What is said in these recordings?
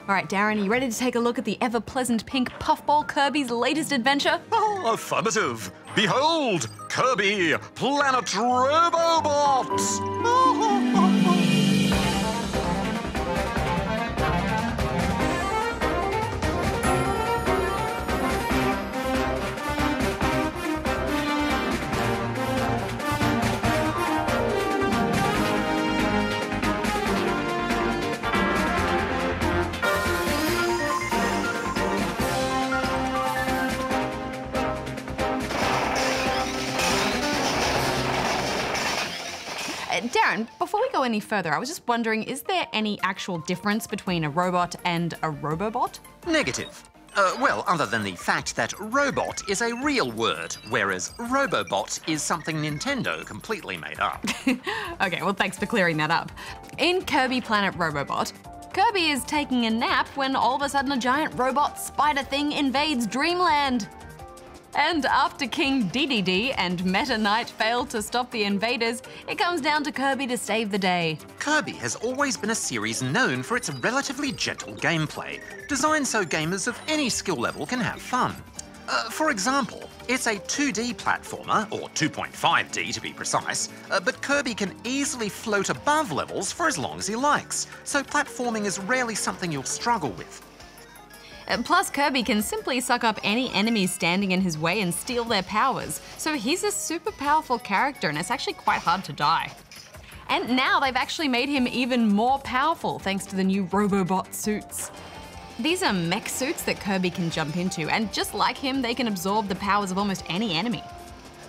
All right, Darren, are you ready to take a look at the ever-pleasant pink puffball Kirby's latest adventure? Oh, affirmative. Behold, Kirby Planet Robobots. Darren, before we go any further, I was just wondering, is there any actual difference between a robot and a Robobot? Negative. Well, other than the fact that robot is a real word, whereas Robobot is something Nintendo completely made up. Okay, well, thanks for clearing that up. In Kirby Planet Robobot, Kirby is taking a nap when all of a sudden a giant robot spider thing invades Dreamland. And after King Dedede and Meta Knight fail to stop the invaders, it comes down to Kirby to save the day. Kirby has always been a series known for its relatively gentle gameplay, designed so gamers of any skill level can have fun. For example, it's a 2D platformer, or 2.5D to be precise, but Kirby can easily float above levels for as long as he likes, so platforming is rarely something you'll struggle with. Plus, Kirby can simply suck up any enemies standing in his way and steal their powers, so he's a super powerful character and it's actually quite hard to die. And now they've actually made him even more powerful thanks to the new Robobot suits. These are mech suits that Kirby can jump into, and just like him, they can absorb the powers of almost any enemy.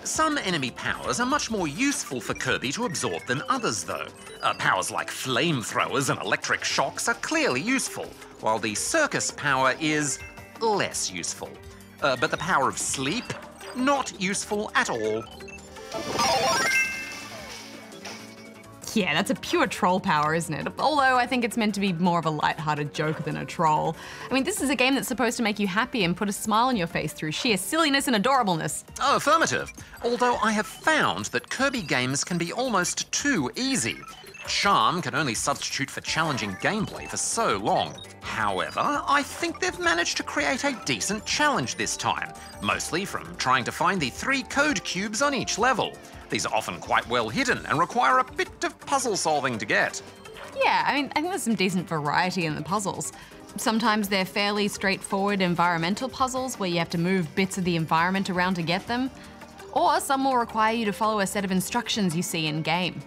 Some enemy powers are much more useful for Kirby to absorb than others, though. Powers like flamethrowers and electric shocks are clearly useful, while the circus power is less useful. But the power of sleep, not useful at all. Yeah, that's a pure troll power, isn't it? Although I think it's meant to be more of a light-hearted joke than a troll. I mean, this is a game that's supposed to make you happy and put a smile on your face through sheer silliness and adorableness. Oh, affirmative. Although I have found that Kirby games can be almost too easy. Charm can only substitute for challenging gameplay for so long. However, I think they've managed to create a decent challenge this time, mostly from trying to find the 3 code cubes on each level. These are often quite well hidden and require a bit of puzzle solving to get. Yeah, I think there's some decent variety in the puzzles. Sometimes they're fairly straightforward environmental puzzles where you have to move bits of the environment around to get them. Or some will require you to follow a set of instructions you see in-game.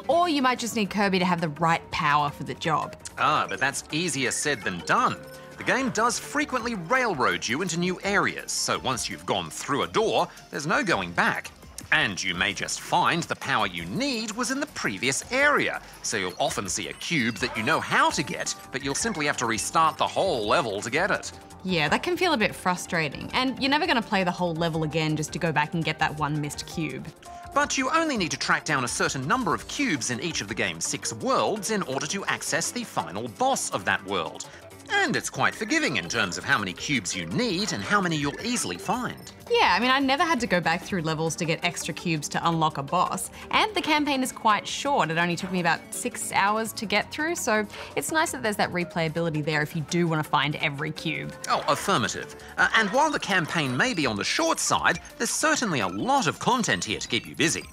Or you might just need Kirby to have the right power for the job. But that's easier said than done. The game does frequently railroad you into new areas, so once you've gone through a door, there's no going back. And you may just find the power you need was in the previous area, so you'll often see a cube that you know how to get, but you'll simply have to restart the whole level to get it. Yeah, that can feel a bit frustrating, and you're never going to play the whole level again just to go back and get that one missed cube. But you only need to track down a certain number of cubes in each of the game's 6 worlds in order to access the final boss of that world. And it's quite forgiving in terms of how many cubes you need and how many you'll easily find. Yeah, I mean, I never had to go back through levels to get extra cubes to unlock a boss. And the campaign is quite short. It only took me about 6 hours to get through, so it's nice that there's that replayability there if you do want to find every cube. Oh, affirmative. And while the campaign may be on the short side, there's certainly a lot of content here to keep you busy.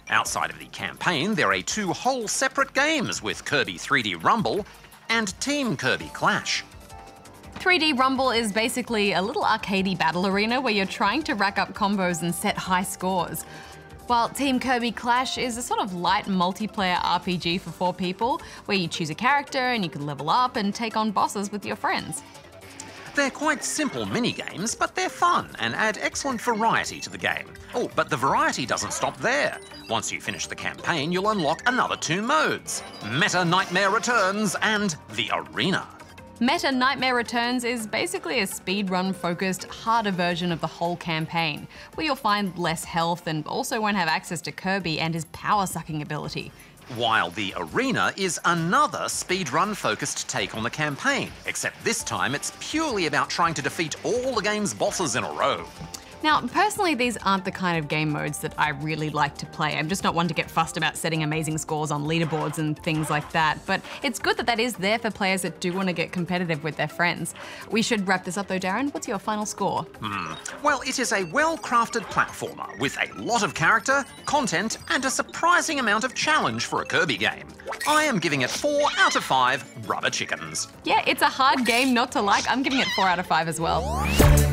Outside of the campaign, there are 2 whole separate games with Kirby 3D Rumble and Team Kirby Clash. 3D Rumble is basically a little arcadey battle arena where you're trying to rack up combos and set high scores. While Team Kirby Clash is a sort of light multiplayer RPG for 4 people, where you choose a character and you can level up and take on bosses with your friends. They're quite simple mini-games, but they're fun and add excellent variety to the game. Oh, but the variety doesn't stop there. Once you finish the campaign, you'll unlock another 2 modes, Meta Nightmare Returns and the Arena. Meta Nightmare Returns is basically a speedrun-focused, harder version of the whole campaign, where you'll find less health and also won't have access to Kirby and his power-sucking ability. While the Arena is another speedrun-focused take on the campaign, except this time it's purely about trying to defeat all the game's bosses in a row. Now, personally, these aren't the kind of game modes that I really like to play. I'm just not one to get fussed about setting amazing scores on leaderboards and things like that, but it's good that that is there for players that do want to get competitive with their friends. We should wrap this up though, Darren. What's your final score? Well, it is a well-crafted platformer with a lot of character, content, and a surprising amount of challenge for a Kirby game. I am giving it 4 out of 5 rubber chickens. Yeah, it's a hard game not to like. I'm giving it 4 out of 5 as well.